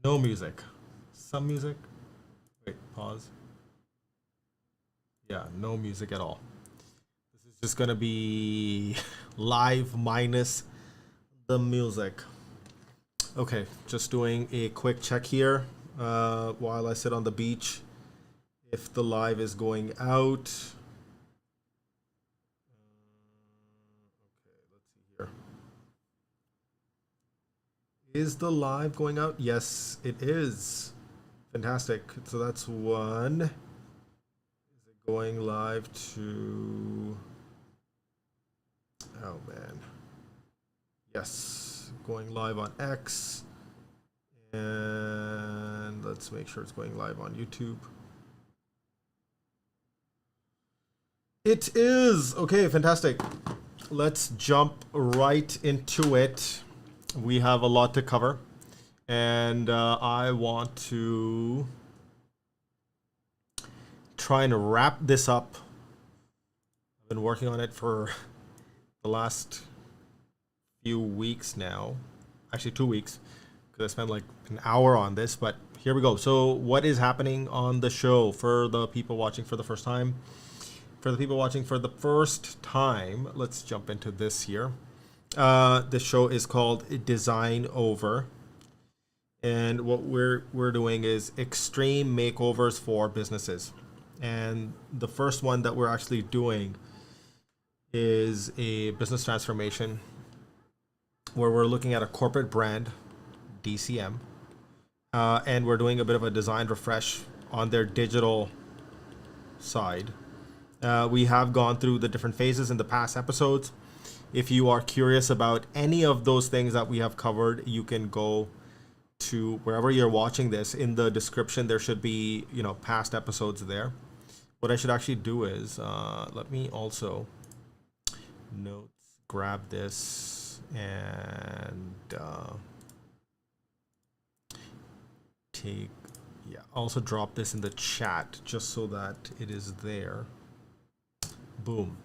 No music. Some music. Wait, pause. Yeah, no music at all. This is just gonna be live minus the music. Okay, just doing a quick check here while I sit on the beach. If the live is going out. Okay, let's see here. Is the live going out? Yes, it is. Fantastic. So that's one. Is it going live to... Oh, man. Yes, going live on X. And let's make sure it's going live on YouTube. It is. Okay, fantastic. Let's jump right into it. We have a lot to cover, and I want to try and wrap this up. I've been working on it for the last few weeks now, actually 2 weeks, because I spent like an hour on this, but here we go. So what is happening on the show for the people watching for the first time? For the people watching for the first time, let's jump into this here. The show is called DesignOver, and what we're doing is extreme makeovers for businesses. And the first one that we're actually doing is a business transformation where we're looking at a corporate brand, DCM, and we're doing a bit of a design refresh on their digital side. We have gone through the different phases in the past episodes. If you are curious about any of those things that we have covered, you can go to wherever you're watching this. In the description, there should be, past episodes there. What I should actually do is, let me also grab this and also drop this in the chat just so that it is there. Boom.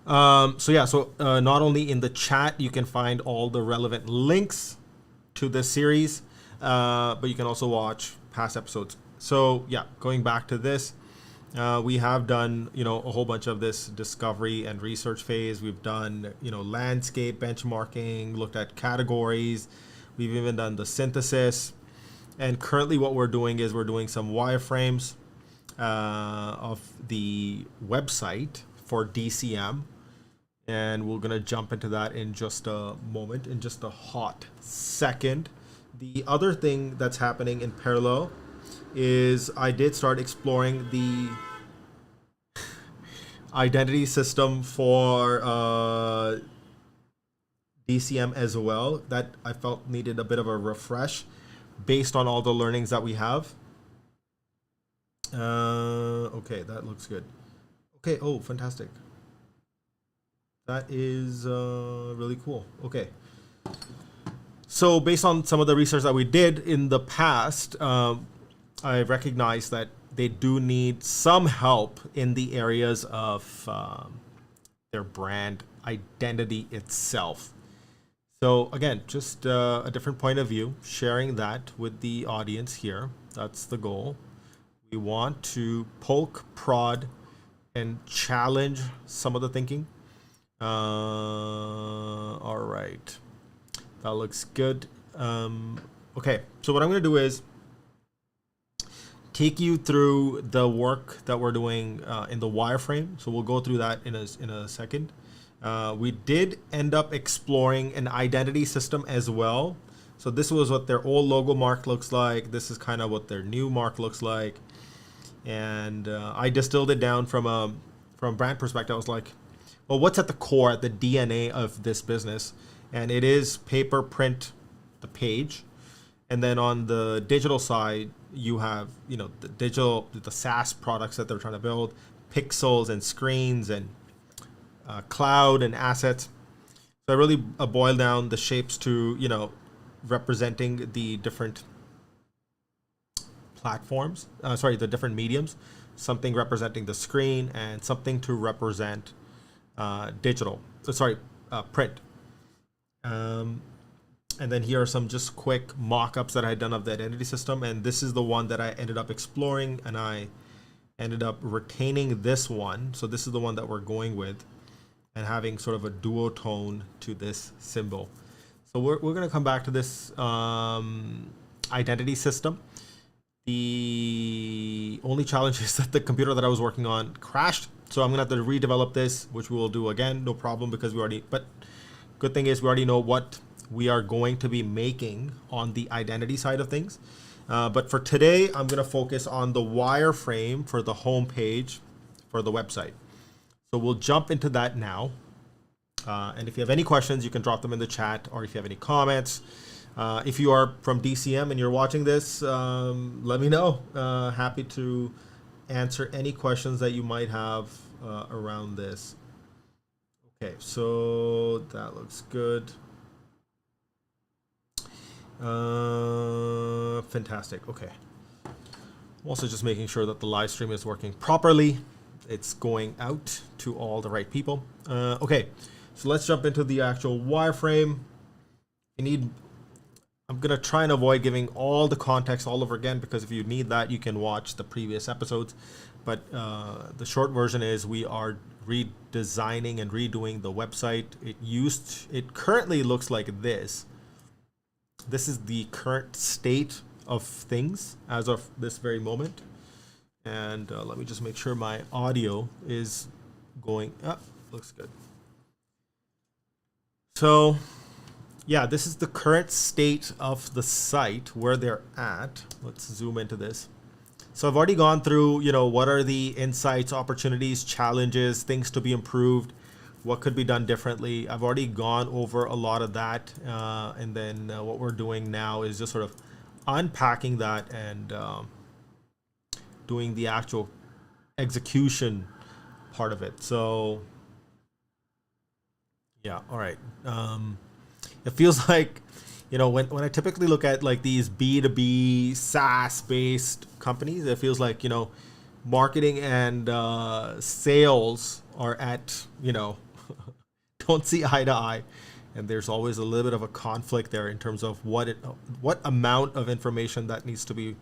So not only in the chat, you can find all the relevant links to this series, but you can also watch past episodes. So yeah, going back to this, we have done, a whole bunch of this discovery and research phase. We've done, landscape benchmarking, looked at categories. We've even done the synthesis. And currently what we're doing is we're doing some wireframes of the website for DCM. And we're going to jump into that in just a moment, in just a hot second. The other thing that's happening in parallel is I did start exploring the identity system for DCM as well, that I felt needed a bit of a refresh based on all the learnings that we have. Okay, that looks good. Okay, oh, fantastic. That is really cool. Okay. So based on some of the research that we did in the past, I recognize that they do need some help in the areas of their brand identity itself. So again, just a different point of view, sharing that with the audience here. That's the goal. We want to poke, prod, and challenge some of the thinking. All right, that looks good. Okay, so what I'm going to do is take you through the work that we're doing in the wireframe. So we'll go through that in a second. We did end up exploring an identity system as well. So this was what their old logo mark looks like. This is kind of what their new mark looks like. And I distilled it down from a brand perspective. I was like, well, what's at the core, at the DNA of this business? And it is paper, print, the page. And then on the digital side, you have, the SaaS products that they're trying to build, pixels and screens and cloud and assets. So I really boiled down the shapes to, representing the different platforms, the different mediums, something representing the screen and something to represent print. And then here are some just quick mock-ups that I had done of the identity system. And this is the one that I ended up exploring, and I ended up retaining this one. So this is the one that we're going with, and having sort of a duotone to this symbol. So we're going to come back to this identity system. The only challenge is that the computer that I was working on crashed. So I'm going to have to redevelop this, which we will do again, no problem, because we already, but good thing is we already know what we are going to be making on the identity side of things. But for today, I'm going to focus on the wireframe for the home page for the website. So we'll jump into that now. And if you have any questions, you can drop them in the chat, or if you have any comments. If you are from DCM and you're watching this, let me know. Happy to answer any questions that you might have around this. Okay, so that looks good. Fantastic. Okay. I'm also just making sure that the live stream is working properly. It's going out to all the right people. Okay, so let's jump into the actual wireframe. I'm going to try and avoid giving all the context all over again, because if you need that, you can watch the previous episodes. But the short version is we are redesigning and redoing the website. It currently looks like this. This is the current state of things as of this very moment. And let me just make sure my audio is going up. Looks good. So yeah, this is the current state of the site, where they're at. Let's zoom into this. So I've already gone through, what are the insights, opportunities, challenges, things to be improved, what could be done differently. I've already gone over a lot of that. And then what we're doing now is just sort of unpacking that and doing the actual execution part of it. So yeah, all right. It feels like, when I typically look at like these B2B SaaS based companies, it feels like, marketing and sales are at, don't see eye to eye. And there's always a little bit of a conflict there in terms of what amount of information that needs to be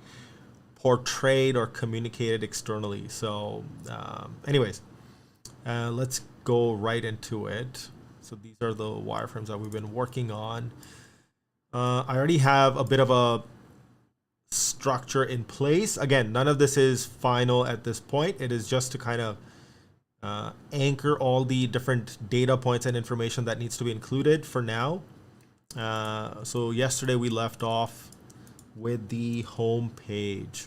portrayed or communicated externally. So anyways, let's go right into it. So these are the wireframes that we've been working on. I already have a bit of a structure in place. Again, none of this is final at this point. It is just to kind of anchor all the different data points and information that needs to be included for now. So yesterday we left off with the home page.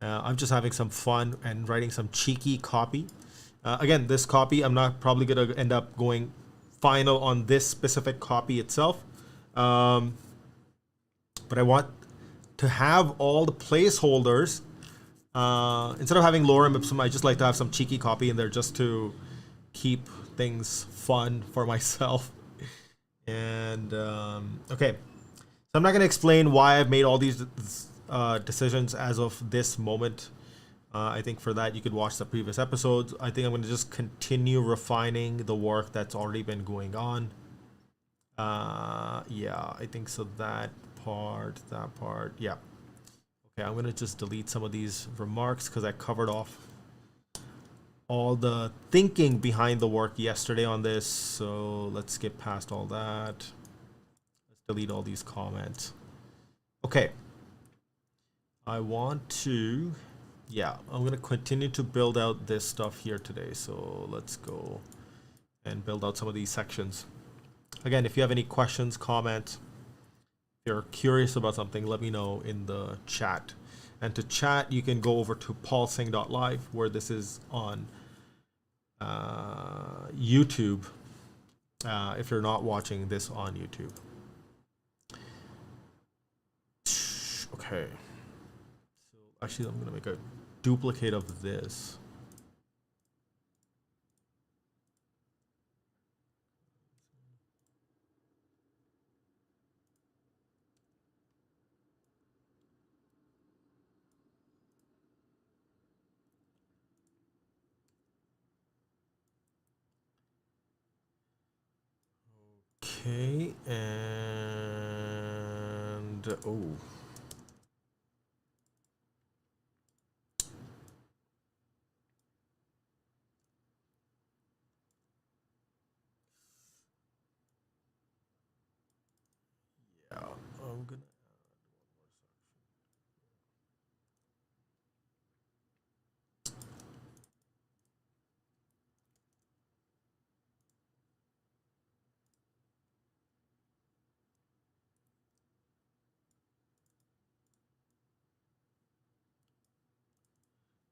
I'm just having some fun and writing some cheeky copy. Again, this copy, I'm not probably going to end up going final on this specific copy itself. But I want to have all the placeholders. Instead of having lorem ipsum, I just like to have some cheeky copy in there just to keep things fun for myself. And okay, so I'm not going to explain why I've made all these decisions as of this moment. I think for that you could watch the previous episodes. I think I'm going to just continue refining the work that's already been going on. Yeah, I think so. That part, yeah. Okay, I'm going to just delete some of these remarks because I covered off all the thinking behind the work yesterday on this. So let's skip past all that. Let's delete all these comments. Okay. I want to, yeah, I'm going to continue to build out this stuff here today. So let's go and build out some of these sections. Again, if you have any questions, comments, if you're curious about something, let me know in the chat. And to chat, you can go over to paulsingh.live, where this is on YouTube, if you're not watching this on YouTube. Okay. So actually, I'm going to make a duplicate of this. Okay, and oh. Yeah, I'm gonna.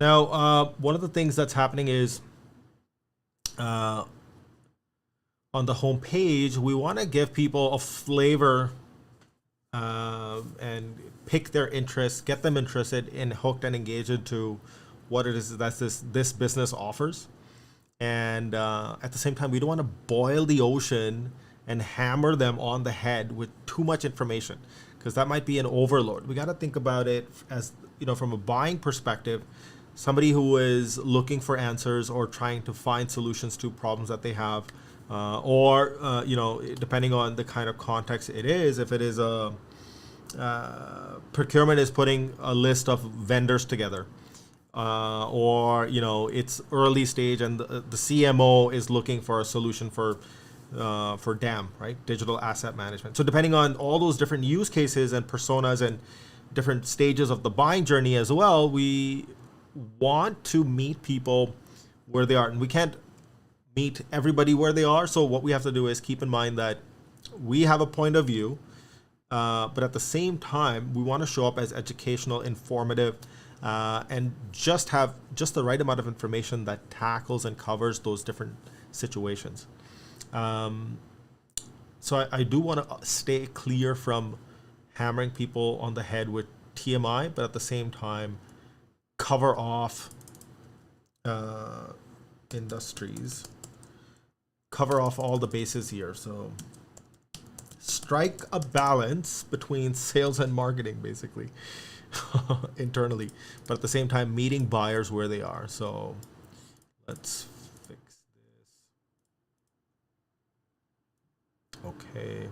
Now, one of the things that's happening is uh, on the home page, we want to give people a flavor and pick their interests, get them interested and hooked and engaged into what it is that this business offers. And at the same time, we don't want to boil the ocean and hammer them on the head with too much information, because that might be an overload. We got to think about it as, from a buying perspective, somebody who is looking for answers or trying to find solutions to problems that they have, or depending on the kind of context it is, if it is a procurement is putting a list of vendors together, or it's early stage and the CMO is looking for a solution for DAM, right, digital asset management. So depending on all those different use cases and personas and different stages of the buying journey as well, we want to meet people where they are, and we can't meet everybody where they are. So what we have to do is keep in mind that we have a point of view, but at the same time, we want to show up as educational, informative, and just have just the right amount of information that tackles and covers those different situations. So I do want to stay clear from hammering people on the head with TMI, but at the same time, cover off industries, cover off all the bases here. So strike a balance between sales and marketing, basically, internally, but at the same time meeting buyers where they are. So let's fix this. Okay.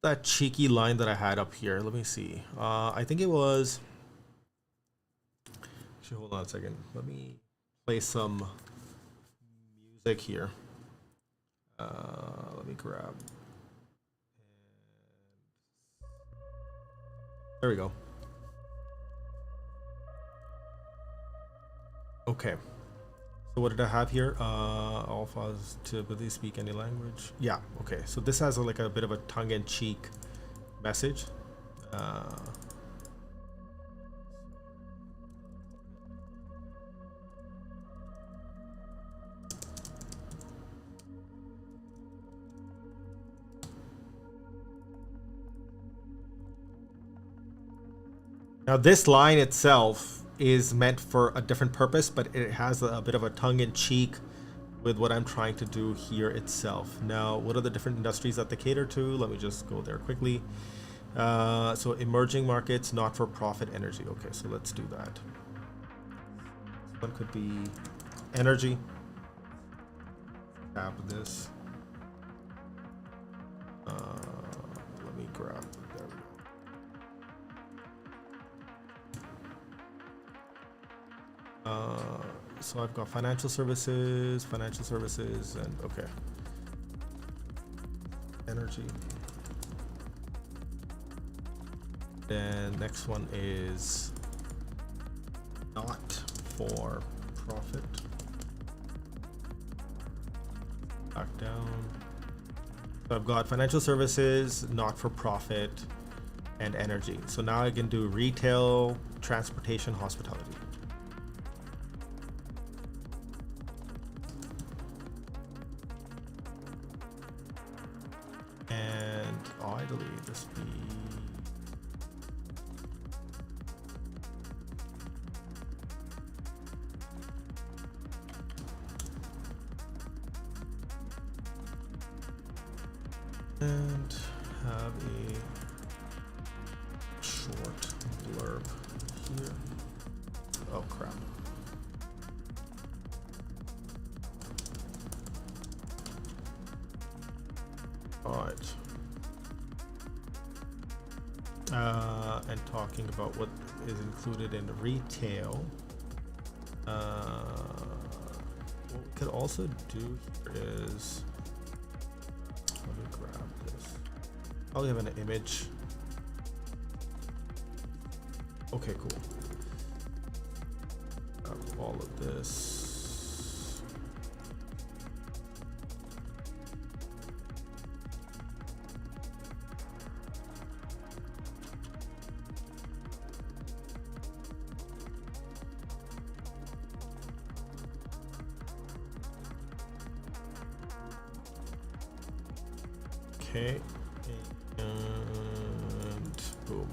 That cheeky line that I had up here. Let me see. I think it was. Actually, hold on a second. Let me play some music here. Let me grab. There we go. Okay. So what did I have here? All files to ability speak any language. Yeah. Okay. So this has like a bit of a tongue-in-cheek message. Now this line itself is meant for a different purpose, but it has a bit of a tongue-in-cheek with what I'm trying to do here itself. Now, what are the different industries that they cater to? Let me just go there quickly. So emerging markets, not-for-profit, energy. Okay, so let's do that. This one could be energy. Tap this. Let me grab. There we go. So I've got financial services, and okay. Energy. Then next one is not for profit. Back down. So I've got financial services, not for profit, and energy. So now I can do retail, transportation, hospitality. And idly this be and have a short blurb here. Oh crap. All right. And talking about what is included in retail. What we could also do here is, let me grab this. I'll have an image. Okay, cool. Grab all of this. Okay, and boom.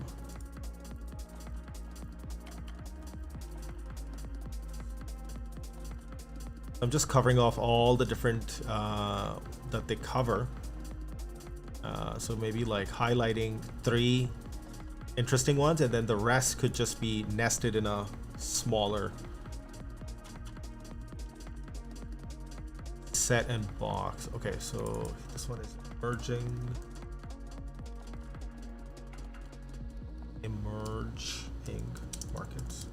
I'm just covering off all the different that they cover. So maybe like highlighting 3 interesting ones, and then the rest could just be nested in a smaller set and box. Okay, so this one is emerging markets.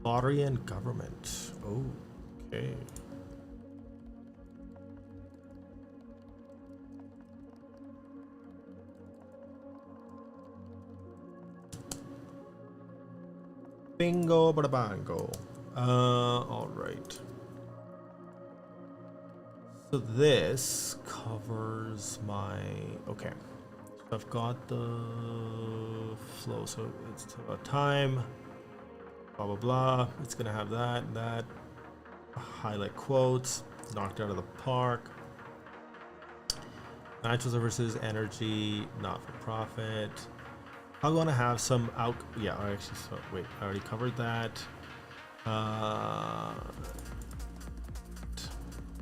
Lottery and government. Oh, okay. Bingo, bada bango. All right. So this covers my, okay. So I've got the flow. So it's about time. Blah blah blah. It's gonna have that highlight quotes, knocked out of the park. Financial services, energy, not for profit. I'm gonna have some out. Yeah, I actually. So, wait, I already covered that.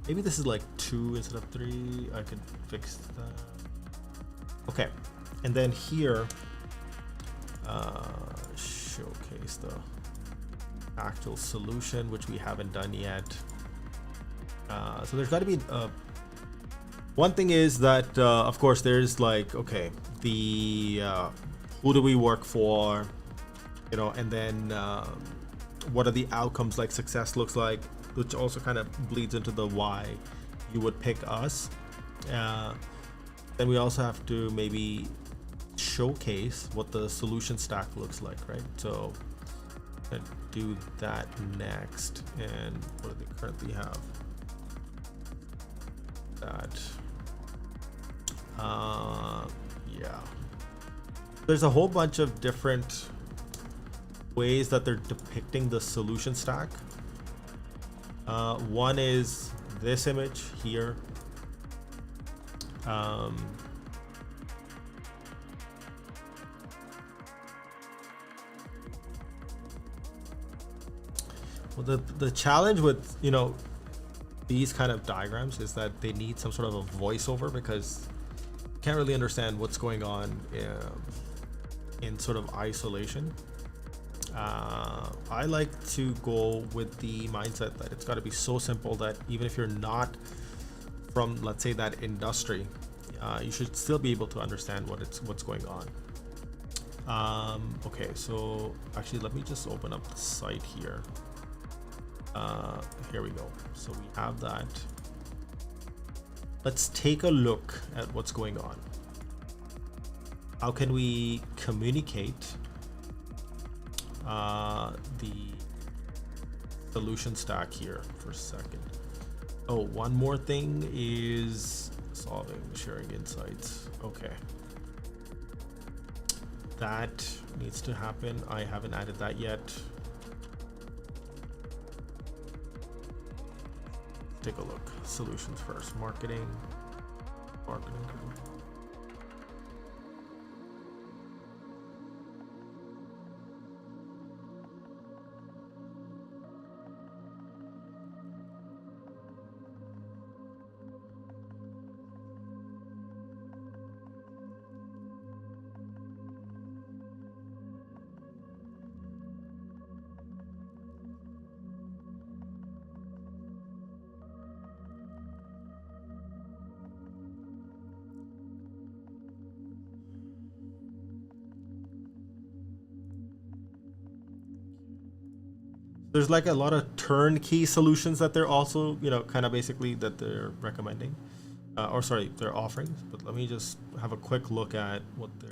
Maybe this is like 2 instead of 3. I could fix that. Okay, and then here, showcase the actual solution, which we haven't done yet. So there's got to be one thing is that of course there's like, okay, the who do we work for, you know, and then what are the outcomes, like success looks like, which also kind of bleeds into the why you would pick us. Then we also have to maybe showcase what the solution stack looks like, right? So do that next. And what do they currently have? That yeah, there's a whole bunch of different ways that they're depicting the solution stack. One is this image here. Well, the challenge with, you know, these kind of diagrams is that they need some sort of a voiceover, because you can't really understand what's going on in sort of isolation. I like to go with the mindset that it's got to be so simple that even if you're not from, let's say, that industry, you should still be able to understand what's going on. Okay, so actually let me just open up the site here. Here we go. So we have that. Let's take a look at what's going on. How can we communicate the solution stack here for a second. Oh, one more thing is solving, sharing insights. Okay. That needs to happen. I haven't added that yet. Take a look. Solutions first. Marketing. There's like a lot of turnkey solutions that they're also, you know, kind of basically that they're recommending, or sorry, their offerings. But let me just have a quick look at what they're.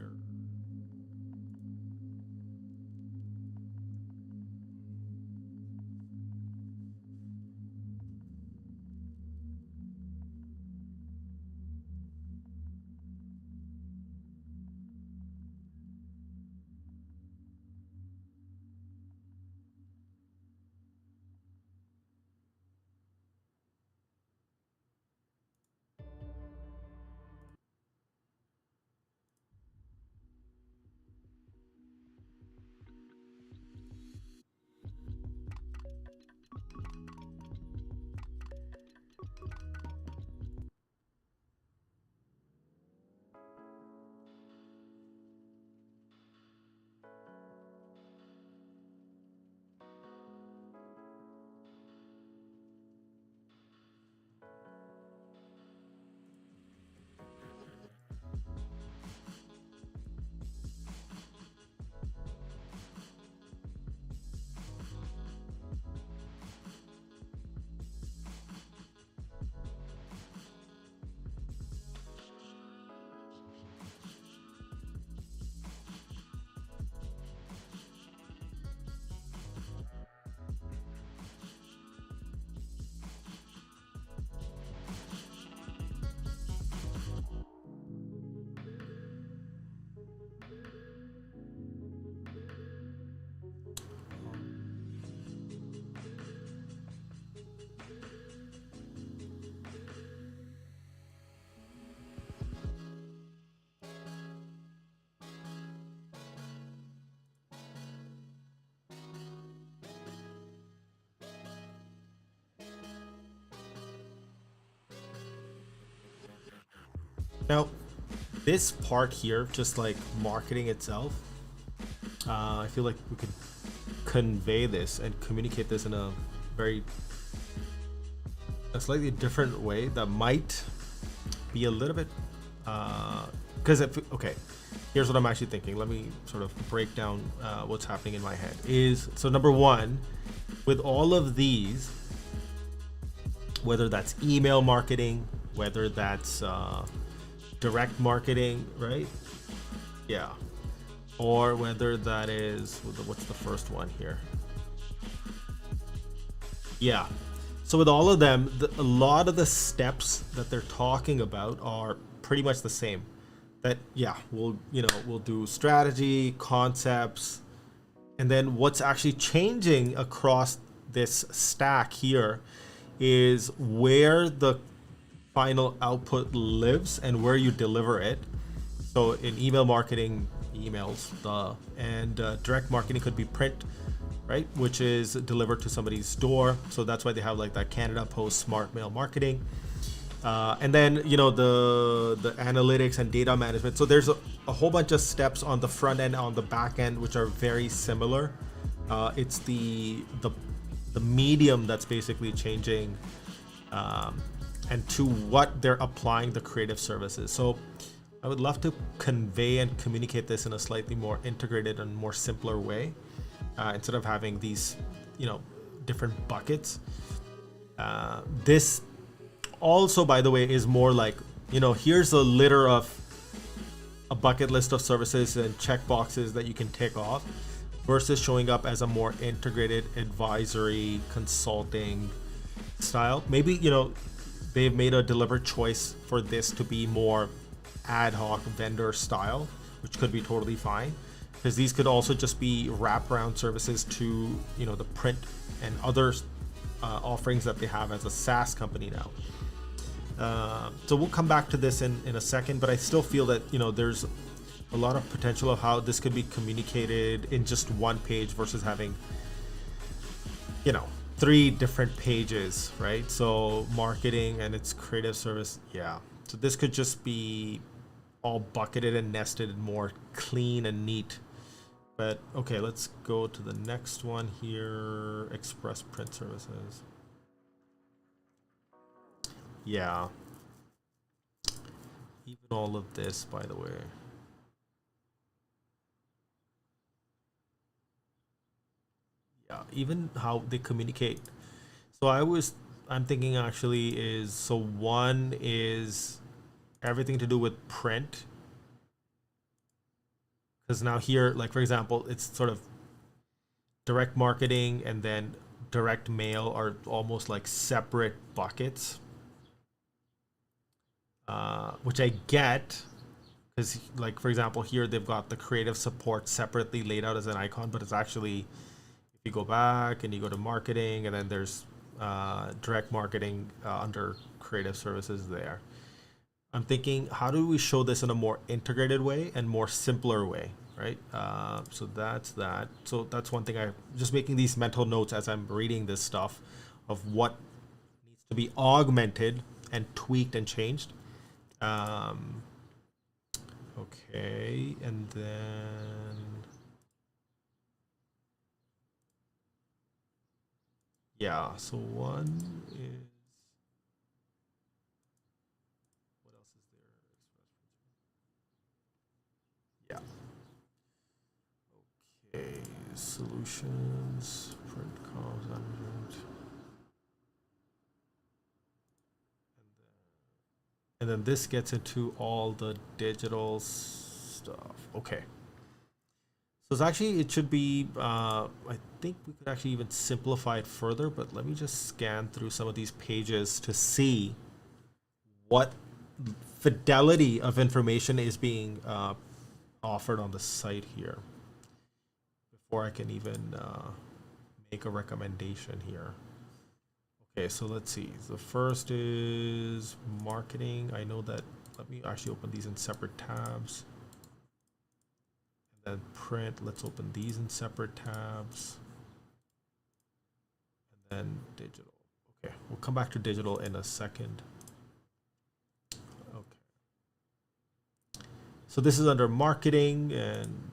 Now, this part here, just like marketing itself, I feel like we could convey this and communicate this in a slightly different way that might be a little bit, because okay, here's what I'm actually thinking. Let me sort of break down what's happening in my head. So number one, with all of these, whether that's email marketing, whether that's direct marketing, right? Yeah. Or whether that is, what's the first one here? Yeah. So with all of them, a lot of the steps that they're talking about are pretty much the same. That, yeah, we'll do strategy, concepts, and then what's actually changing across this stack here is where the final output lives and where you deliver it. So in email marketing, emails, and direct marketing could be print, right, which is delivered to somebody's door. So that's why they have like that Canada Post smart mail marketing, and then the analytics and data management. So there's a whole bunch of steps on the front end, on the back end, which are very similar. It's the medium that's basically changing, and to what they're applying the creative services. So I would love to convey and communicate this in a slightly more integrated and more simpler way, instead of having these, different buckets. This also, by the way, is more like, here's a litter of a bucket list of services and check boxes that you can tick off. versus showing up as a more integrated advisory consulting style. Maybe, they've made a deliberate choice for this to be more ad hoc vendor style, which could be totally fine, because these could also just be wraparound services to the print and other offerings that they have as a SaaS company now. So we'll come back to this in a second, but I still feel that there's a lot of potential of how this could be communicated in just one page versus having 3 different pages, right? So marketing and its creative service, yeah. So this could just be all bucketed and nested and more clean and neat. But okay, let's go to the next one here. Express print services. Yeah. Even all of this, by the way. Yeah, even how they communicate. So I'm thinking actually is, so one is everything to do with print. Because now here, like for example, it's sort of direct marketing and then direct mail are almost like separate buckets, which I get, because like for example here they've got the creative support separately laid out as an icon, but it's actually, if you go back and you go to marketing and then there's direct marketing under creative services there. I'm thinking, how do we show this in a more integrated way and more simpler way, right? So that's that. So that's one thing. I'm just making these mental notes as I'm reading this stuff of what needs to be augmented and tweaked and changed. Okay, and then yeah. So one is, what else is there? Yeah. Okay, solutions, print comms, management, and then this gets into all the digital stuff. Okay. So it's actually, it should be, I think we could actually even simplify it further, but let me just scan through some of these pages to see what fidelity of information is being offered on the site here before I can even make a recommendation here. Okay, so let's see. The first is marketing. I know that, let me actually open these in separate tabs. And then print, let's open these in separate tabs. And then digital. Okay, we'll come back to digital in a second. Okay. So this is under marketing, and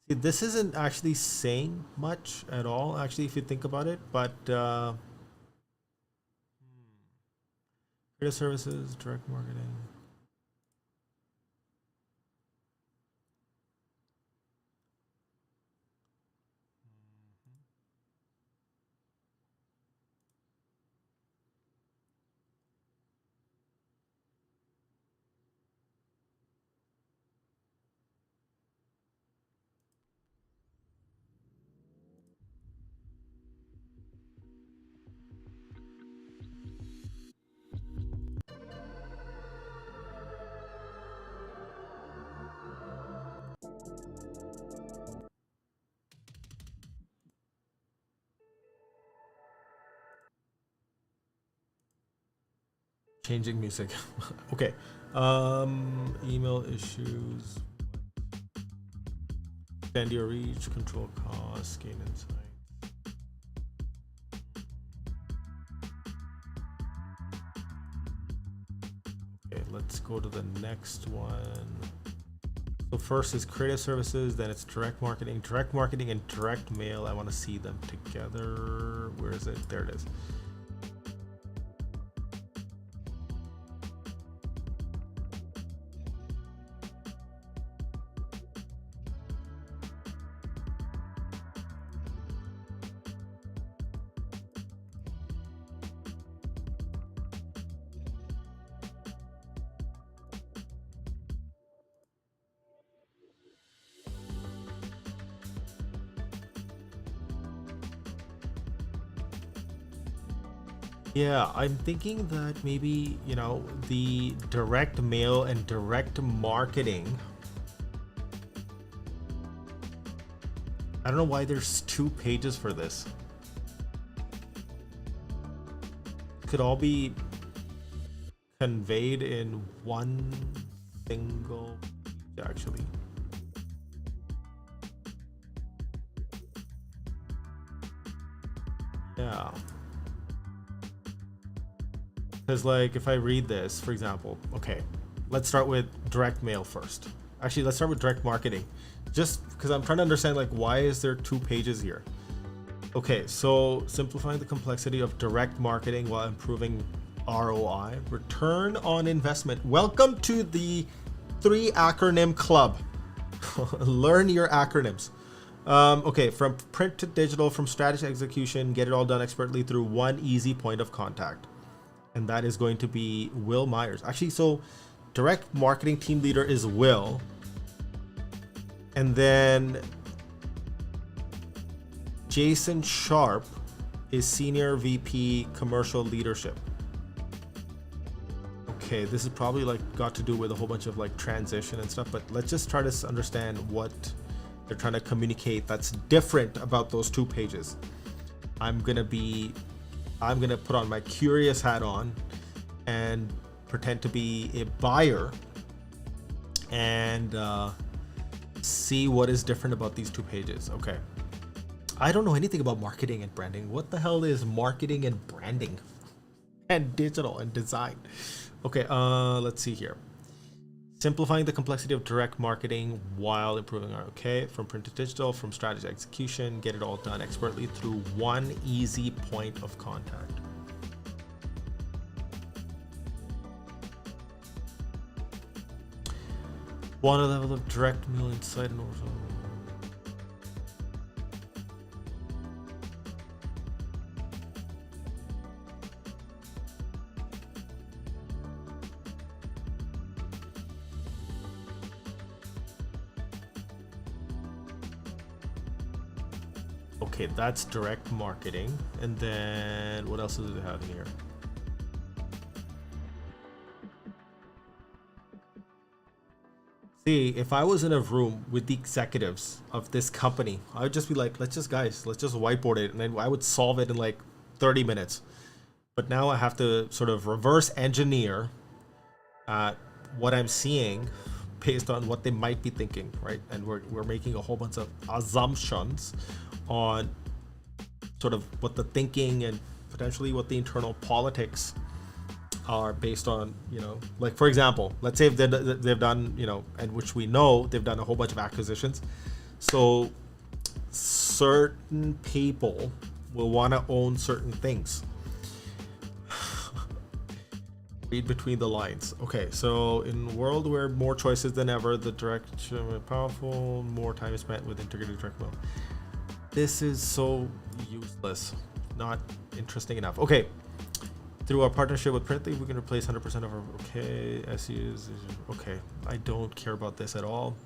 see, this isn't actually saying much at all, actually, if you think about it, but creative services, direct marketing. Changing music. Okay. Email issues. Extend your reach, control costs, gain insight. Okay, let's go to the next one. So first is creative services, then it's direct marketing. Direct marketing and direct mail, I want to see them together. Where is it? There it is. Yeah, I'm thinking that maybe, you know, the direct mail and direct marketing. I don't know why there's 2 pages for this. Could all be conveyed in one single page, actually. Yeah. Because, like, if I read this, for example, okay, let's start with direct mail first. Actually, let's start with direct marketing. Just because I'm trying to understand, like, why is there 2 pages here? Okay, so simplifying the complexity of direct marketing while improving ROI, return on investment. Welcome to the 3 acronym club. Learn your acronyms. Okay, from print to digital, from strategy to execution, get it all done expertly through one easy point of contact. And that is going to be Will Myers. Actually, so direct marketing team leader is Will. And then Jason Sharp is senior VP commercial leadership. Okay, this is probably like got to do with a whole bunch of like transition and stuff, but let's just try to understand what they're trying to communicate that's different about those 2 pages. I'm gonna put on my curious hat on and pretend to be a buyer and see what is different about these 2 pages. Okay. I don't know anything about marketing and branding. What the hell is marketing and branding? And digital and design. Okay, let's see here. Simplifying the complexity of direct marketing while improving our, okay, from print to digital, from strategy to execution, get it all done expertly through one easy point of contact. One level of direct mail insight and also. Okay, that's direct marketing. And then what else does it have in here? See, if I was in a room with the executives of this company, I would just be like, let's just whiteboard it. And then I would solve it in like 30 minutes. But now I have to sort of reverse engineer what I'm seeing based on what they might be thinking, right? And we're making a whole bunch of assumptions on sort of what the thinking and potentially what the internal politics are based on, you know, like for example, let's say if they've done, you know, and which we know they've done a whole bunch of acquisitions. So certain people will want to own certain things. Read between the lines. Okay, so in a world where more choices than ever, the direction is powerful, more time is spent with integrated direct mail. This is so useless, not interesting enough. Okay, through our partnership with Printly, we can replace 100% of our, okay, SEs, okay, I don't care about this at all.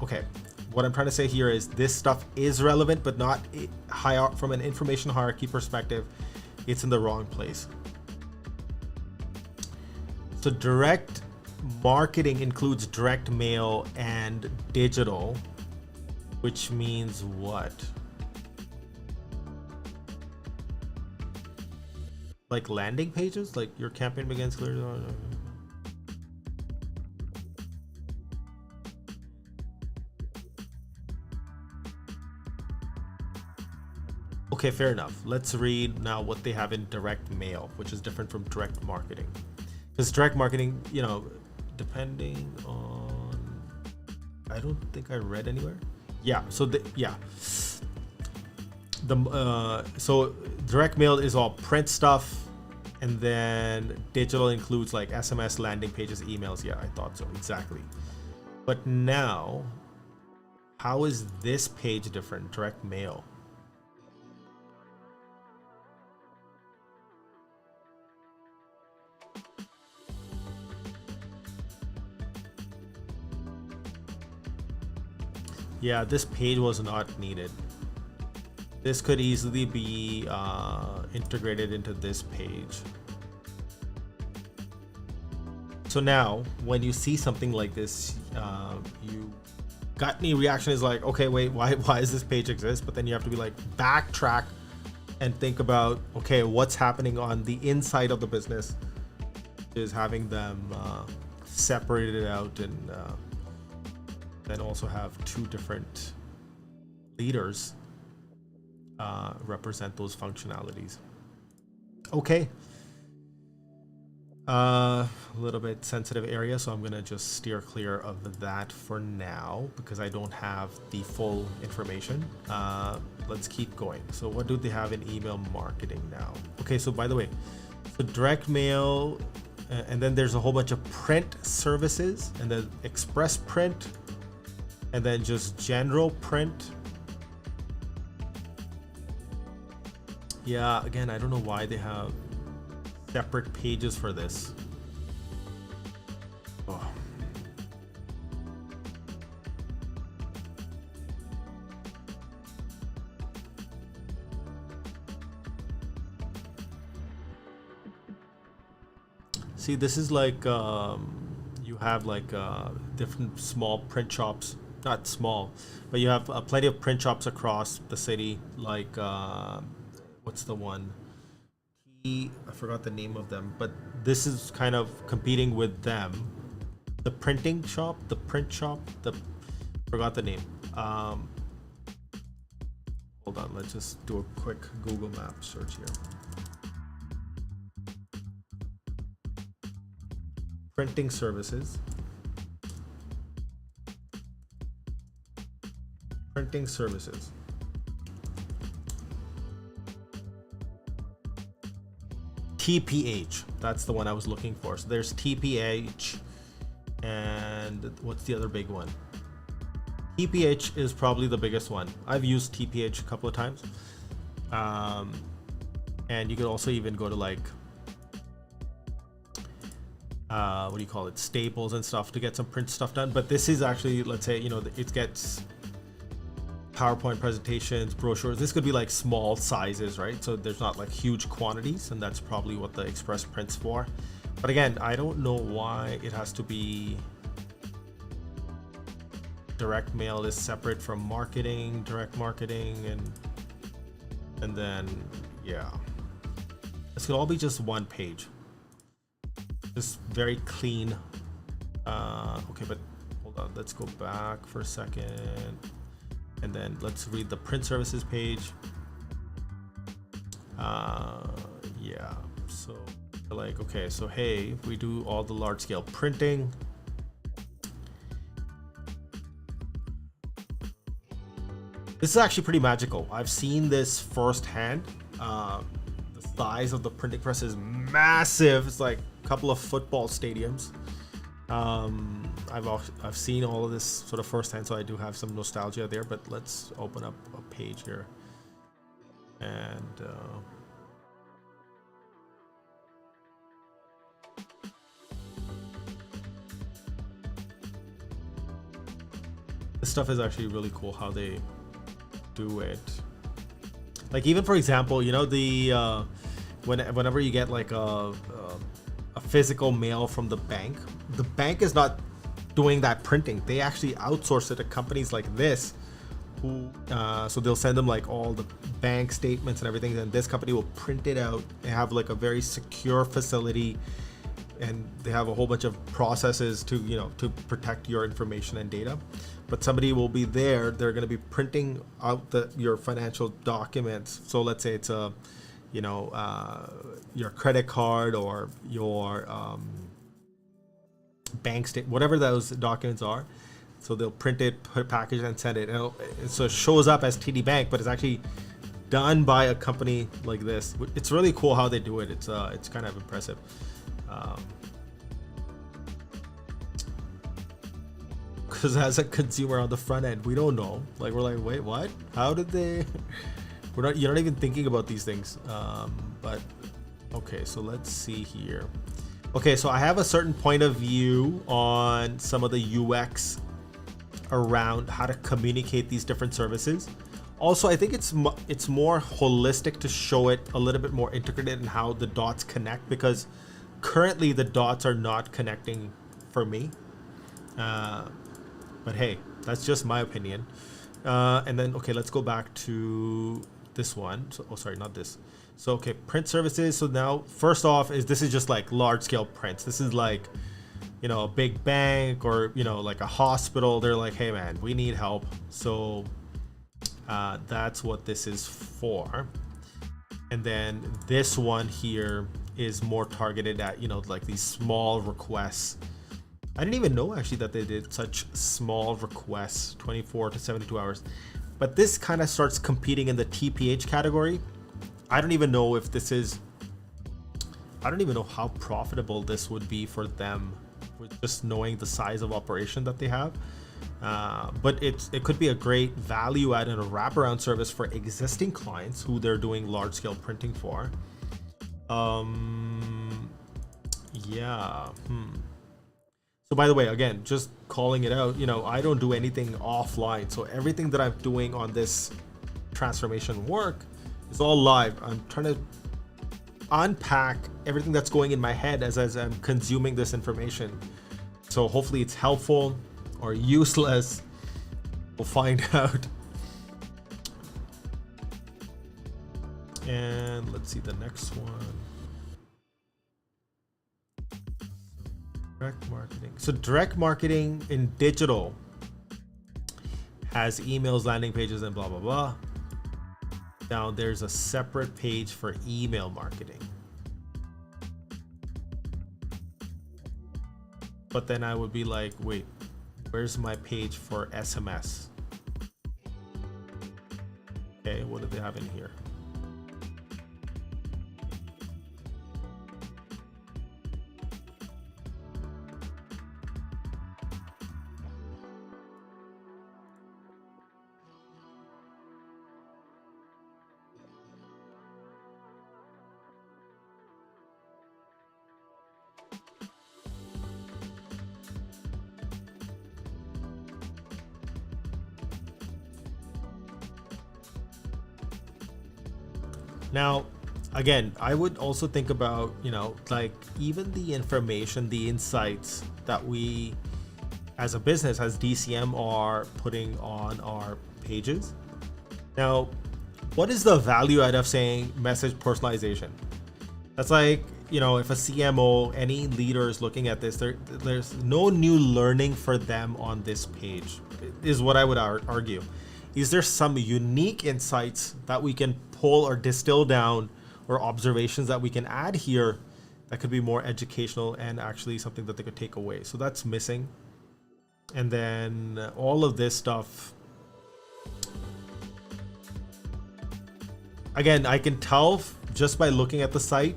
Okay, what I'm trying to say here is this stuff is relevant, but not high from an information hierarchy perspective. It's in the wrong place. So direct marketing includes direct mail and digital, which means what? Like landing pages? Like your campaign begins clearly. Okay, fair enough. Let's read now what they have in direct mail, which is different from direct marketing. Because direct marketing, you know, depending on, I don't think I read anywhere. Yeah, so so direct mail is all print stuff, and then digital includes like SMS, landing pages, emails. Yeah, I thought so, exactly. But now, how is this page different? Direct mail. Yeah, this page was not needed. This could easily be integrated into this page. So now when you see something like this, you got any reaction is like, okay, wait, why does this page exist? But then you have to be like, backtrack and think about, okay, what's happening on the inside of the business, is having them separated out, and then also have two different leaders represent those functionalities. Okay. A little bit sensitive area, so I'm gonna just steer clear of that for now because I don't have the full information. Let's keep going. So what do they have in email marketing now? Okay, so by the way, so direct mail, and then there's a whole bunch of print services, and then express print, and then just general print. Yeah, again, I don't know why they have separate pages for this. Oh. See, this is like you have like different small print shops, not small, but you have plenty of print shops across the city, like what's the one? I forgot the name of them, but this is kind of competing with them. The printing shop, the print shop, forgot the name. Hold on, let's just do a quick Google Map search here. Printing services. Printing services. TPH, that's the one I was looking for. So there's TPH, and what's the other big one? TPH is probably the biggest one. I've used TPH a couple of times. And you could also even go to like, what do you call it? Staples and stuff to get some print stuff done. But this is actually, let's say, you know, it gets PowerPoint presentations, brochures. This could be like small sizes, right? So there's not like huge quantities, and that's probably what the express print's for. But again, I don't know why it has to be direct mail is separate from marketing, direct marketing, and then yeah, this could all be just one page, just very clean. Okay, but hold on, let's go back for a second. And then let's read the print services page. Yeah, so like, okay, so hey, we do all the large scale printing. This is actually pretty magical. I've seen this firsthand. The size of the printing press is massive. It's like a couple of football stadiums. I've seen all of this sort of firsthand, so I do have some nostalgia there. But let's open up a page here, and this stuff is actually really cool how they do it. Like, even for example, you know, the whenever you get like a physical mail from the bank is not doing that printing. They actually outsource it to companies like this, who so they'll send them like all the bank statements and everything, and this company will print it out. They have like a very secure facility, and they have a whole bunch of processes to, you know, to protect your information and data. But somebody will be there, they're going to be printing out your financial documents. So let's say it's a, you know, your credit card or your bank statement, whatever those documents are. So they'll print it, put package, and send it. And so it shows up as TD Bank, but it's actually done by a company like this. It's really cool how they do it. It's kind of impressive. Because as a consumer on the front end, we don't know. Like, we're like, wait, what? How did they? You're not even thinking about these things. But okay, so let's see here. Okay, so I have a certain point of view on some of the UX around how to communicate these different services. Also, I think it's more holistic to show it a little bit more integrated in how the dots connect, because currently the dots are not connecting for me. But hey, that's just my opinion. And then, okay, let's go back to this one. So, oh, sorry, not this. So, okay, print services. So now, first off, this is just like large scale prints. This is like, you know, a big bank or, you know, like a hospital. They're like, hey man, we need help. So that's what this is for. And then this one here is more targeted at, you know, like these small requests. I didn't even know actually that they did such small requests, 24 to 72 hours. But this kind of starts competing in the TPH category. I don't even know if this is, I don't even know how profitable this would be for them with just knowing the size of operation that they have. But it could be a great value add and a wraparound service for existing clients who they're doing large scale printing for. Yeah. So by the way, again, just calling it out, you know, I don't do anything offline. So everything that I'm doing on this transformation work is all live. I'm trying to unpack everything that's going in my head as I'm consuming this information. So hopefully it's helpful or useless. We'll find out. And let's see the next one. Direct marketing. So direct marketing in digital has emails, landing pages, and blah, blah, blah. Now there's a separate page for email marketing. But then I would be like, wait, where's my page for SMS? Okay, what do they have in here? Now, again, I would also think about, you know, like even the information, the insights that we as a business, as DCM, are putting on our pages. Now, what is the value add of saying message personalization? That's like, you know, if a CMO, any leader is looking at this, there's no new learning for them on this page, is what I would argue. Is there some unique insights that we can pull or distill down, or observations that we can add here that could be more educational and actually something that they could take away? So that's missing. And then all of this stuff, again, I can tell just by looking at the site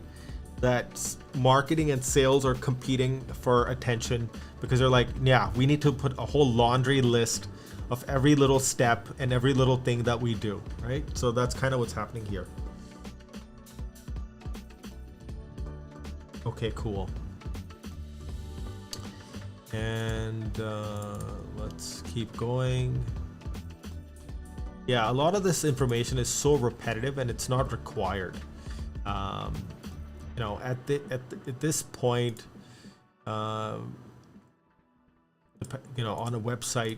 that marketing and sales are competing for attention, because they're like, yeah, we need to put a whole laundry list of every little step and every little thing that we do, right? So that's kind of what's happening here. Okay, cool. And let's keep going. Yeah, a lot of this information is so repetitive and it's not required. You know, at this point, you know, on a website,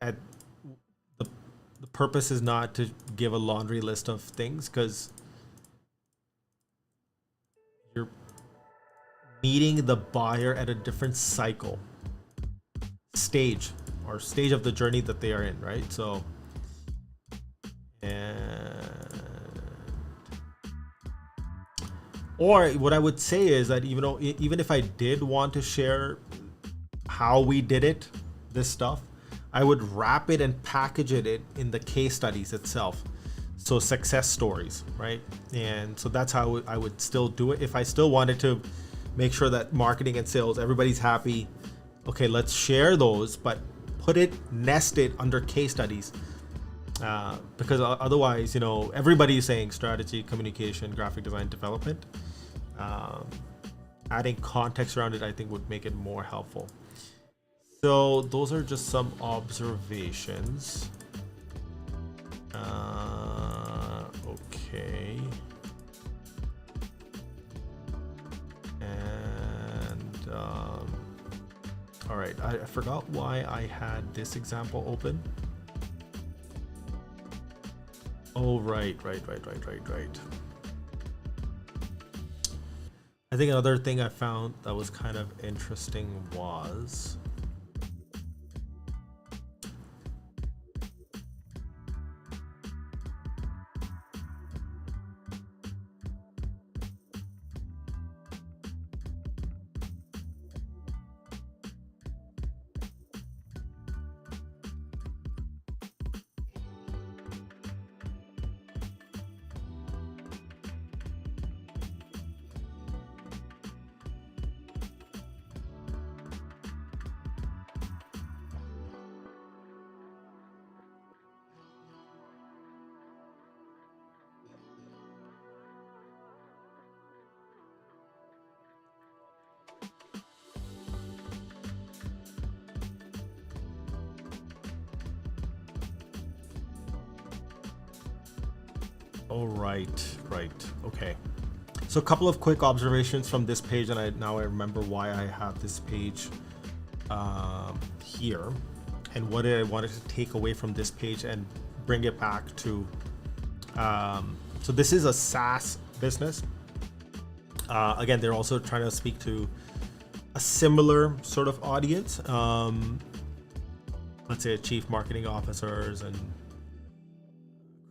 the purpose is not to give a laundry list of things, because you're meeting the buyer at a different stage of the journey that they are in, right? So, or what I would say is that even if I did want to share how we did it, this stuff, I would wrap it and package it in the case studies itself. So success stories, right? And so that's how I would still do it. If I still wanted to make sure that marketing and sales, everybody's happy, okay, let's share those, but nest it under case studies. Because otherwise, you know, everybody's saying strategy, communication, graphic design, development. Adding context around it, I think, would make it more helpful. So those are just some observations. I forgot why I had this example open. Oh, right. I think another thing I found that was kind of interesting was oh, right. Okay. So a couple of quick observations from this page, and I remember why I have this page here, and what I wanted to take away from this page and bring it back to. So this is a SaaS business. Again, they're also trying to speak to a similar sort of audience. Let's say chief marketing officers and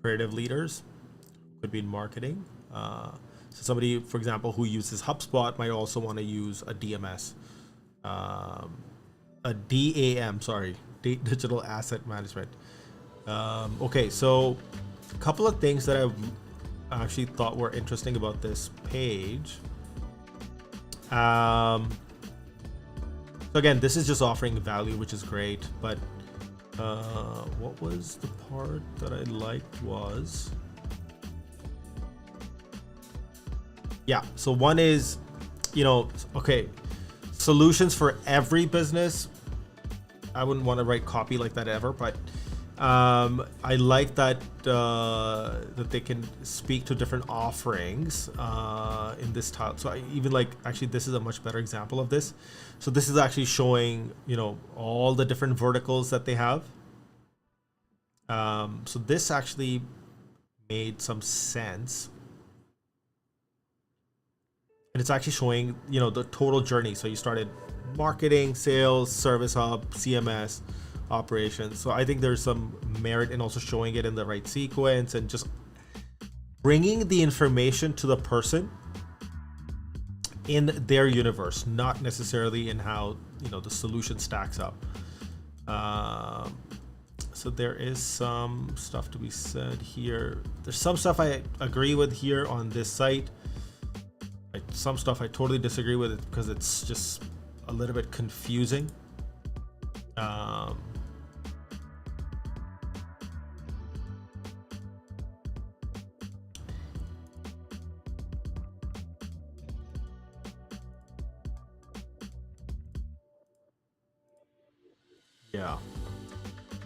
creative leaders, could be in marketing. So somebody, for example, who uses HubSpot might also want to use a DMS, a DAM, digital asset management. Okay, so a couple of things that I actually thought were interesting about this page. So again, this is just offering value, which is great, but what was the part that I liked was, yeah, so one is, okay, solutions for every business. I wouldn't want to write copy like that ever, but I like that that they can speak to different offerings in this type. So I even like, actually, this is a much better example of this. So this is actually showing, all the different verticals that they have. So this actually made some sense. And it's actually showing, the total journey. So you started marketing, sales, service hub, CMS, operations. So I think there's some merit in also showing it in the right sequence and just bringing the information to the person in their universe, not necessarily in how, the solution stacks up. So there is some stuff to be said here. There's some stuff I agree with here on this site. Some stuff I totally disagree with it because it's just a little bit confusing. Yeah.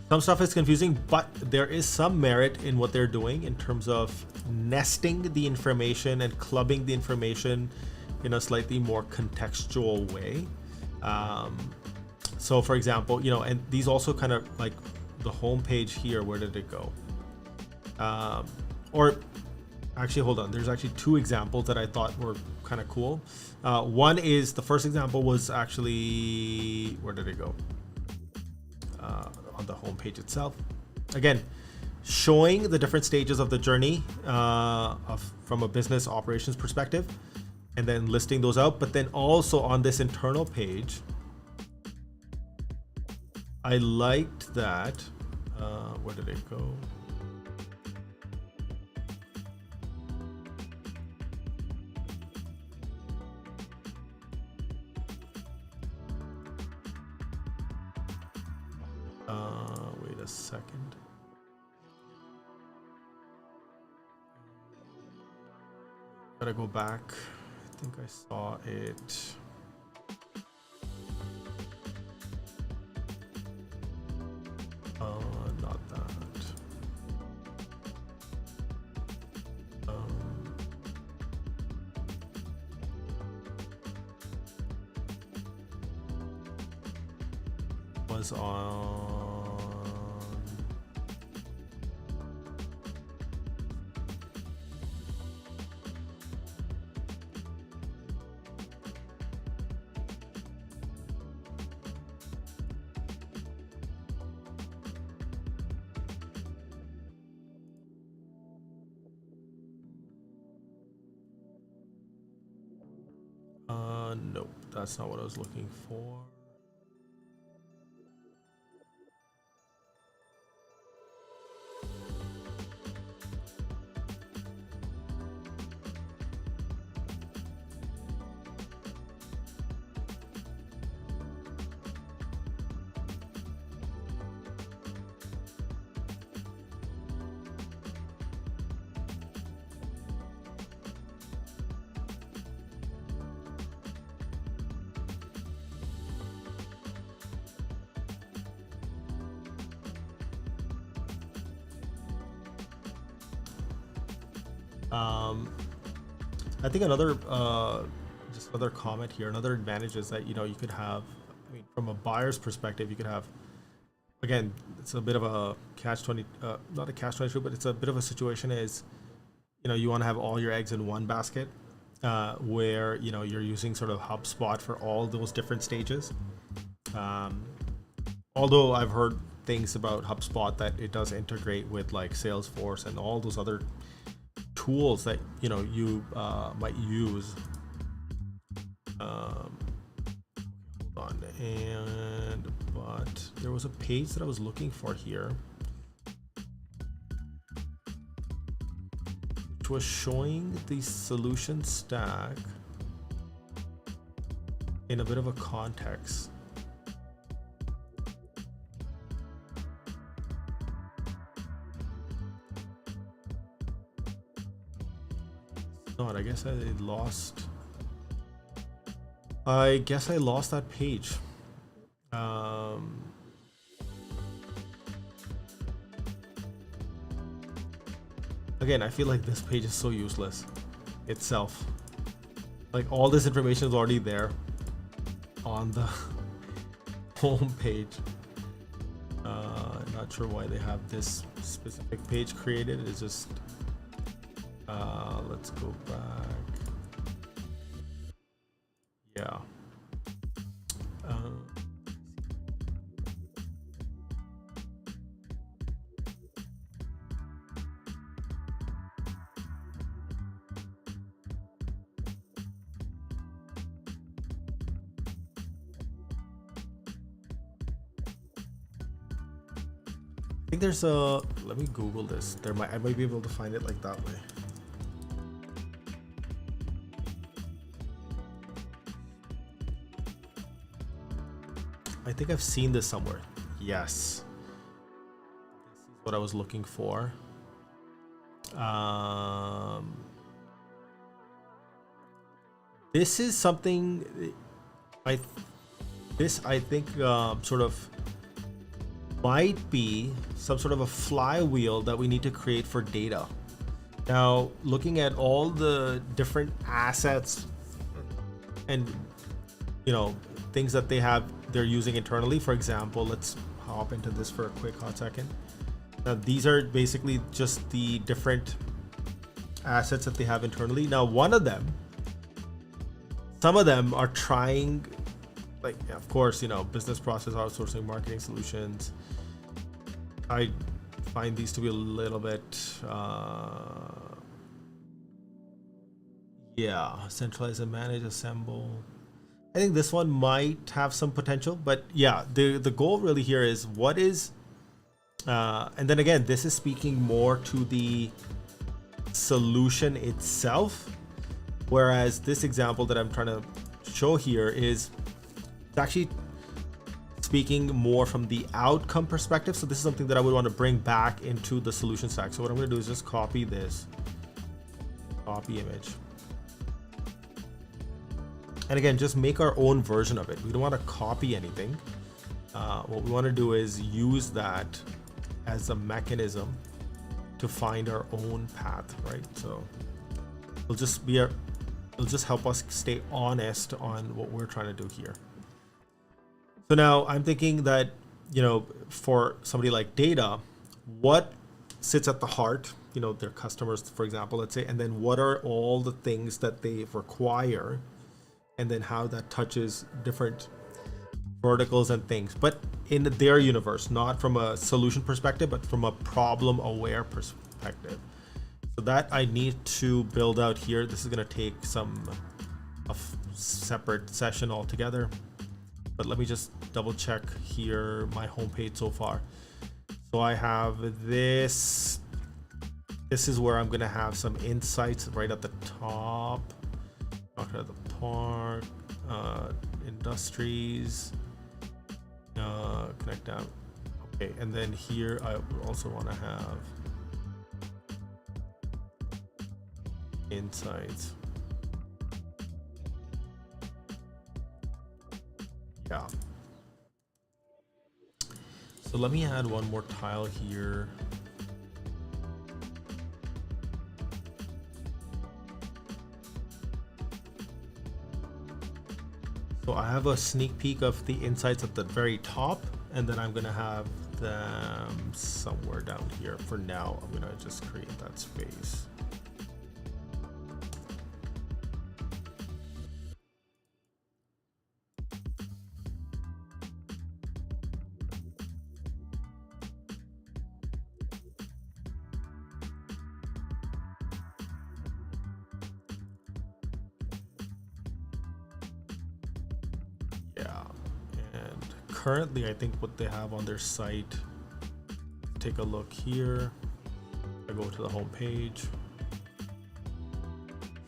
Some stuff is confusing, but there is some merit in what they're doing in terms of nesting the information and clubbing the information in a slightly more contextual way. So for example, and these also kind of like the home page here, where did it go? Or actually, hold on, there's actually two examples that I thought were kind of cool. One is, the first example was actually, where did it go? On the home page itself. Again, showing the different stages of the journey from a business operations perspective, and then listing those out. But then also on this internal page, I liked that. Where did it go? Wait a second. Gotta go back. I think I saw it. Not that. was on. Nope, that's not what I was looking for. I think another just another comment here, another advantage is that, you know, you could have, I mean, from a buyer's perspective, you could have, again, it's a bit of a catch-20, not a catch-22, but it's a bit of a situation is, you know, you want to have all your eggs in one basket, where, you know, you're using sort of HubSpot for all those different stages. Although I've heard things about HubSpot that it does integrate with like Salesforce and all those other tools that, you know, you might use. Hold on, but there was a page that I was looking for here, which was showing the solution stack in a bit of a context. I guess I lost. I guess I lost that page. Again, I feel like this page is so useless itself. Like all this information is already there on the home page. Not sure why they have this specific page created. It's just. Let's go back. Yeah. I think there's a, let me Google this. I might be able to find it like that way. I think I've seen this somewhere. Yes. This is what I was looking for. This is something I think sort of might be some sort of a flywheel that we need to create for data. Now, looking at all the different assets and, you know, things that they're using internally. For example, let's hop into this for a quick hot second. Now, these are basically just the different assets that they have internally. Now, some of them are trying, like, of course, you know, business process outsourcing, marketing solutions. I find these to be a little bit, yeah, centralize and manage, assemble. I think this one might have some potential, but yeah, the goal really here is what is, and then again, this is speaking more to the solution itself, whereas this example that I'm trying to show here is it's actually speaking more from the outcome perspective. So this is something that I would want to bring back into the solution stack. So what I'm going to do is just copy this, copy image. And again, just make our own version of it. We don't want to copy anything. What we want to do is use that as a mechanism to find our own path, right? So it'll just help us stay honest on what we're trying to do here. So now I'm thinking that for somebody like data, what sits at the heart, their customers, for example, let's say, and then what are all the things that they require, and then how that touches different verticals and things, but in their universe, not from a solution perspective, but from a problem aware perspective. So that I need to build out here. This is going to take a separate session altogether, but let me just double check here my homepage so far. So I have this is where I'm going to have some insights right at the top. Talking at the park, industries, connect down. Okay, and then here I also want to have insights. Yeah. So let me add one more tile here. So I have a sneak peek of the insights at the very top, and then I'm gonna have them somewhere down here. For now, I'm gonna just create that space. Currently, I think what they have on their site, take a look here. I go to the home page.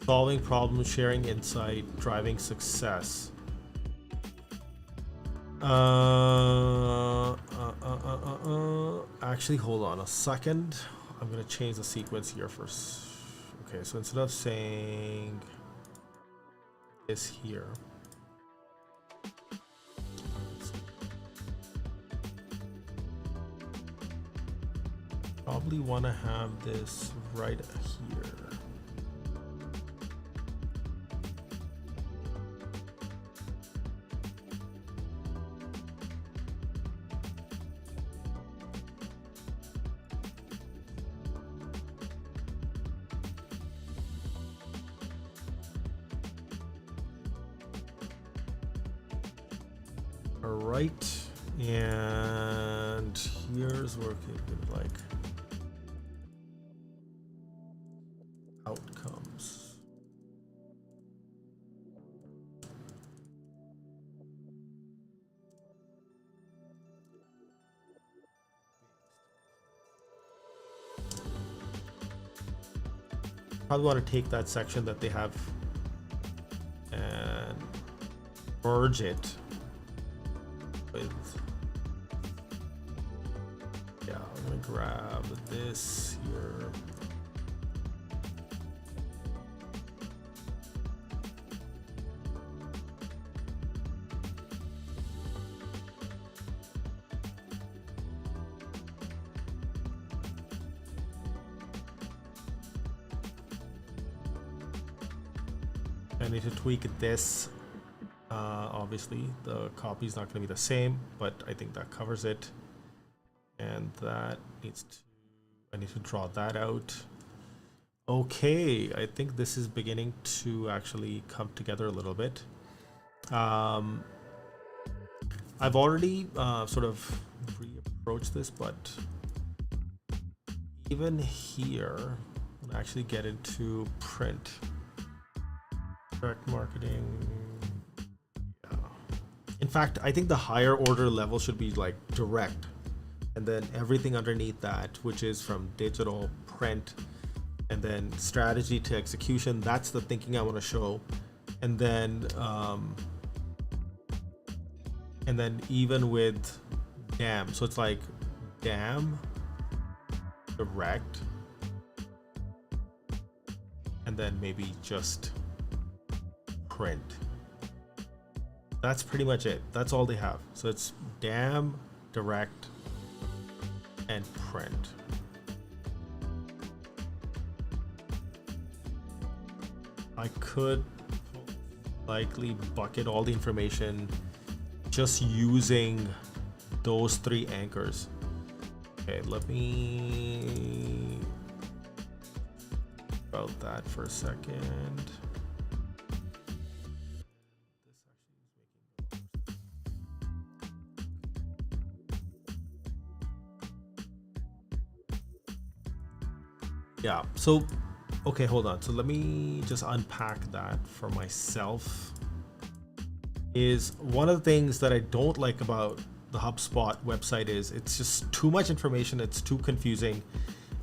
Solving problems, sharing insight, driving success. Actually, hold on a second. I'm gonna change the sequence here first. Okay, so instead of saying this here, probably want to have this right here. All right, and here's where it could like outcomes. Probably want to take that section that they have and merge it with, yeah, I'm gonna grab this here. I need to tweak this. Obviously, the copy is not going to be the same, but I think that covers it. And that needs to, I need to draw that out. Okay, I think this is beginning to actually come together a little bit. I've already sort of reapproached this, but even here, I'll actually get into print. Direct marketing. Yeah. In fact, I think the higher order level should be like direct, and then everything underneath that, which is from digital, print, and then strategy to execution. That's the thinking I want to show. And then even with DAM, so it's like DAM, direct, and then maybe just print. That's pretty much it. That's all they have. So it's DAM, direct, and print. I could likely bucket all the information just using those three anchors. Okay, let me about that for a second. Yeah, so okay, hold on. So let me just unpack that for myself. Is one of the things that I don't like about the HubSpot website is it's just too much information. It's too confusing.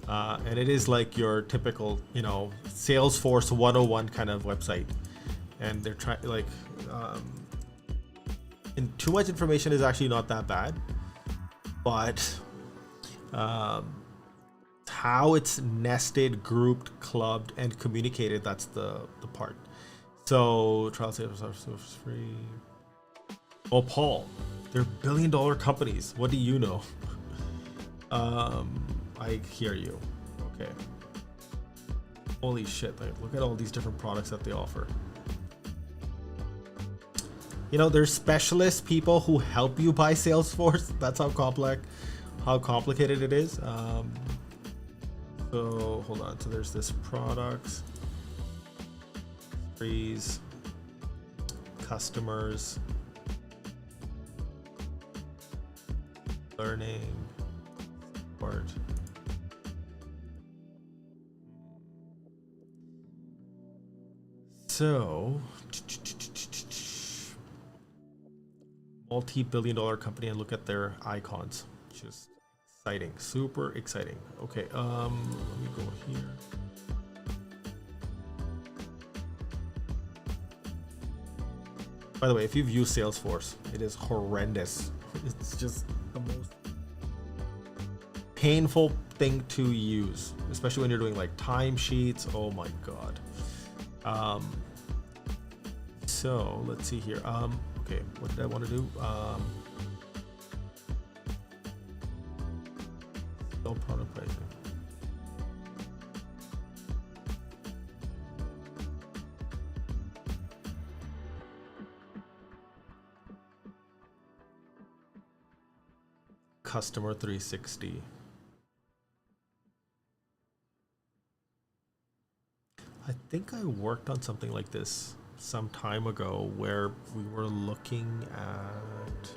And it is like your typical, you know, Salesforce 101 kind of website. And they're trying like, and too much information is actually not that bad, but how it's nested, grouped, clubbed, and communicated, that's the part. So trial sales are free. Oh, Paul, they're billion-dollar companies. What do you know? I hear you. Okay. Holy shit! Like, look at all these different products that they offer. You know, there's specialist people who help you buy Salesforce. That's how complicated it is. So hold on. So there's this products, freeze, customers, learning, support. So multi-billion-dollar company, and look at their icons. Just exciting, super exciting. Okay, let me go here. By the way, if you've used Salesforce, it is horrendous. It's just the most painful thing to use, especially when you're doing like timesheets. Oh my god. So let's see here. Okay, what did I want to do? No product pricing. Customer 360. I think I worked on something like this some time ago where we were looking at,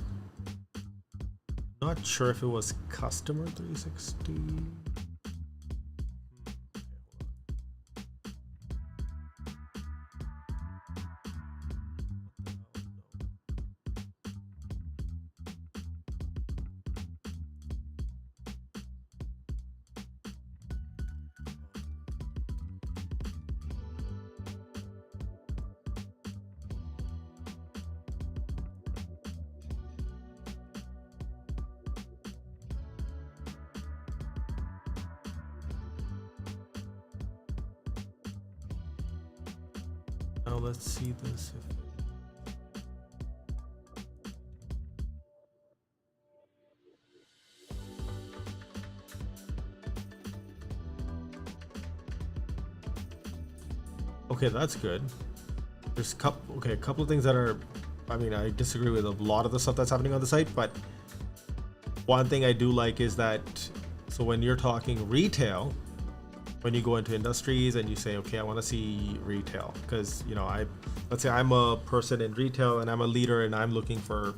not sure if it was customer 360. Now let's see this. Okay, that's good. There's a couple of things that are, I mean, I disagree with a lot of the stuff that's happening on the site, but one thing I do like is that, so when you're talking retail, when you go into industries and you say, okay, I want to see retail, because, you know, let's say I'm a person in retail and I'm a leader and I'm looking for,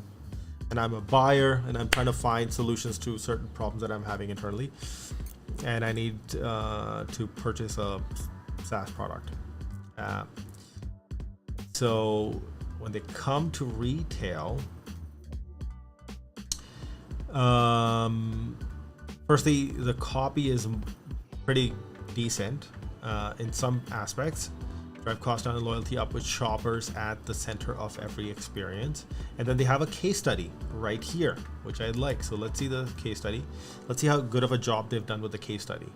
and I'm a buyer and I'm trying to find solutions to certain problems that I'm having internally, and I need to purchase a SaaS product. So when they come to retail, firstly, the copy is pretty decent in some aspects. Drive cost down and loyalty up with shoppers at the center of every experience. And then they have a case study right here, which I like. So let's see the case study. Let's see how good of a job they've done with the case study.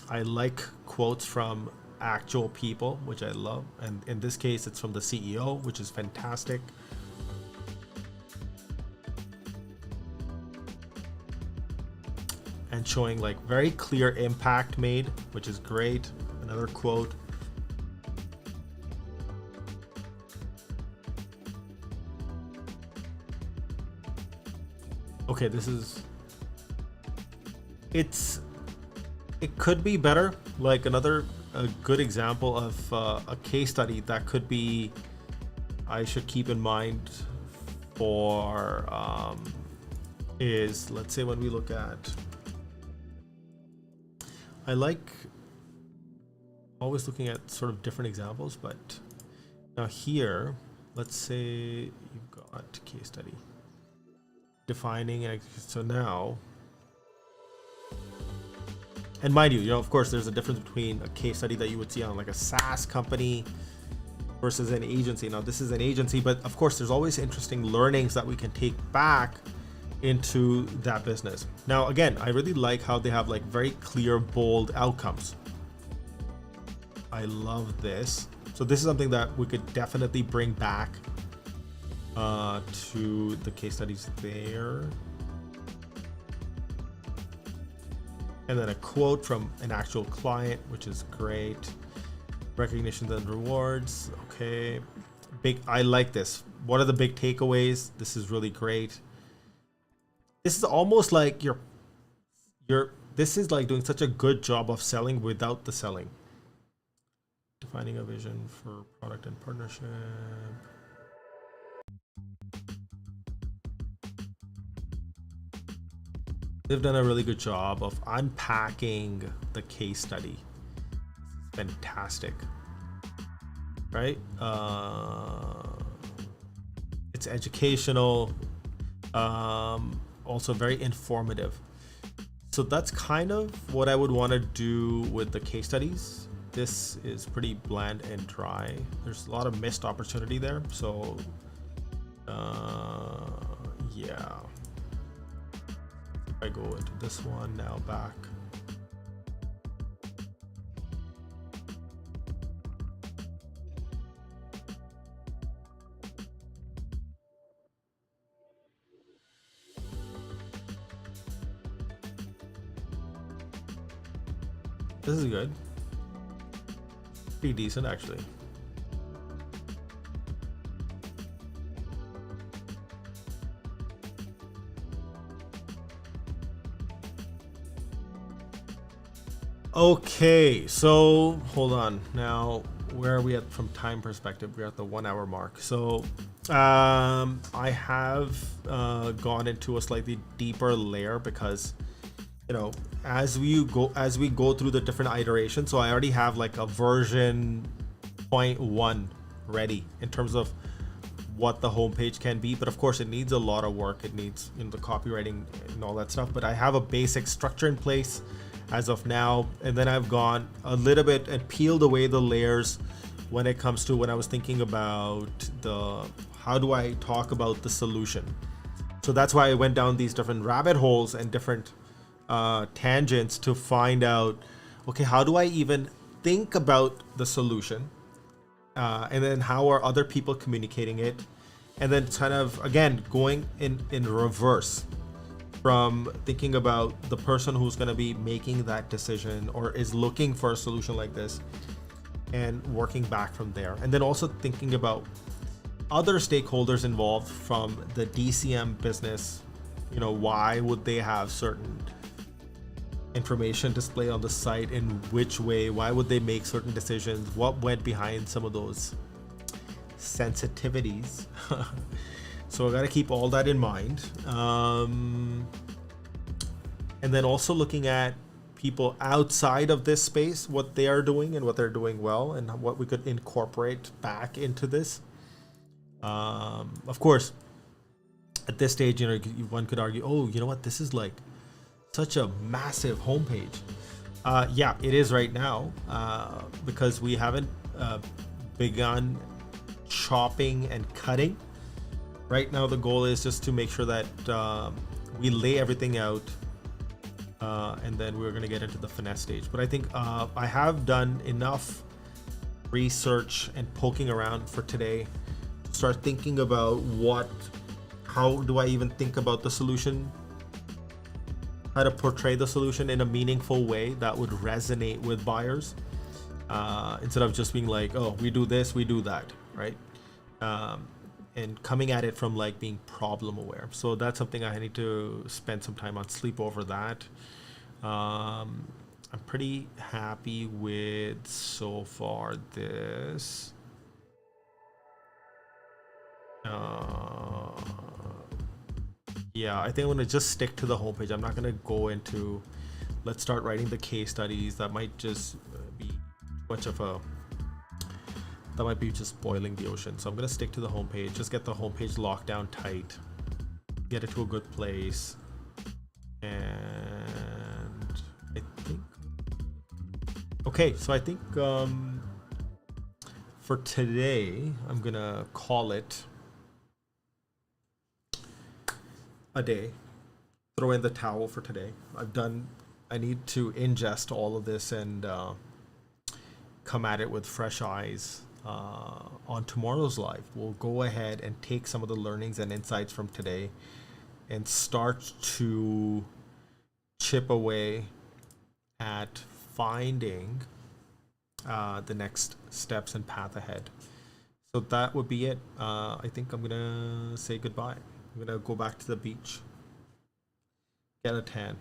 I like quotes from actual people, which I love. And in this case, it's from the CEO, which is fantastic. And showing like very clear impact made, which is great. Another quote. Okay, it could be better. Like a good example of a case study that could be, I should keep in mind for is, let's say when we look at, I like always looking at sort of different examples, but now here, let's say you've got case study defining, so now, and mind you, of course, there's a difference between a case study that you would see on like a SaaS company versus an agency. Now this is an agency, but of course there's always interesting learnings that we can take back into that business. Now again, I really like how they have like very clear, bold outcomes. I love this. So this is something that we could definitely bring back to the case studies there. And then a quote from an actual client, which is great. Recognitions and rewards. Okay. I like this. What are the big takeaways? This is really great. This is almost like this is like doing such a good job of selling without the selling. Defining a vision for product and partnership. They've done a really good job of unpacking the case study. Fantastic, right? It's educational, also very informative. So that's kind of what I would want to do with the case studies. This is pretty bland and dry. There's a lot of missed opportunity there. So yeah. I go into this one now back. This is good. Pretty decent actually. Okay, so hold on. Now, where are we at from time perspective? We're at the 1 hour mark. So I have gone into a slightly deeper layer because, as we go through the different iterations. So I already have like a version 0.1 ready in terms of what the homepage can be, but of course it needs a lot of work. It needs the copywriting and all that stuff, but I have a basic structure in place as of now, and then I've gone a little bit and peeled away the layers when it comes to when I was thinking about how do I talk about the solution. So that's why I went down these different rabbit holes and different tangents to find out, okay, how do I even think about the solution, and then how are other people communicating it, and then kind of again going in reverse from thinking about the person who's going to be making that decision or is looking for a solution like this, and working back from there. And then also thinking about other stakeholders involved from the DCM business. Why would they have certain information displayed on the site, in which way? Why would they make certain decisions? What went behind some of those sensitivities? So I got to keep all that in mind. And then also looking at people outside of this space, what they are doing and what they're doing well, and what we could incorporate back into this. Of course, at this stage, one could argue, oh, you know what? This is like such a massive homepage. Yeah, it is right now, because we haven't begun chopping and cutting. Right now, the goal is just to make sure that we lay everything out, and then we're going to get into the finesse stage. But I think I have done enough research and poking around for today to start thinking about how do I even think about the solution, how to portray the solution in a meaningful way that would resonate with buyers, instead of just being like, oh, we do this, we do that, right? and coming at it from like being problem aware. So that's something I need to spend some time on, sleep over that. I'm pretty happy with so far this. Yeah, I think I'm gonna just stick to the homepage. I'm not gonna go into, let's start writing the case studies. That might just be much of a, that might be just boiling the ocean. So I'm gonna stick to the homepage, just get the homepage locked down tight, get it to a good place. And I think, okay, so I think for today, I'm gonna call it a day. Throw in the towel for today. I need to ingest all of this and come at it with fresh eyes. On tomorrow's live, we'll go ahead and take some of the learnings and insights from today and start to chip away at finding the next steps and path ahead. So that would be it. I think I'm gonna say goodbye. I'm gonna go back to the beach, get a tan.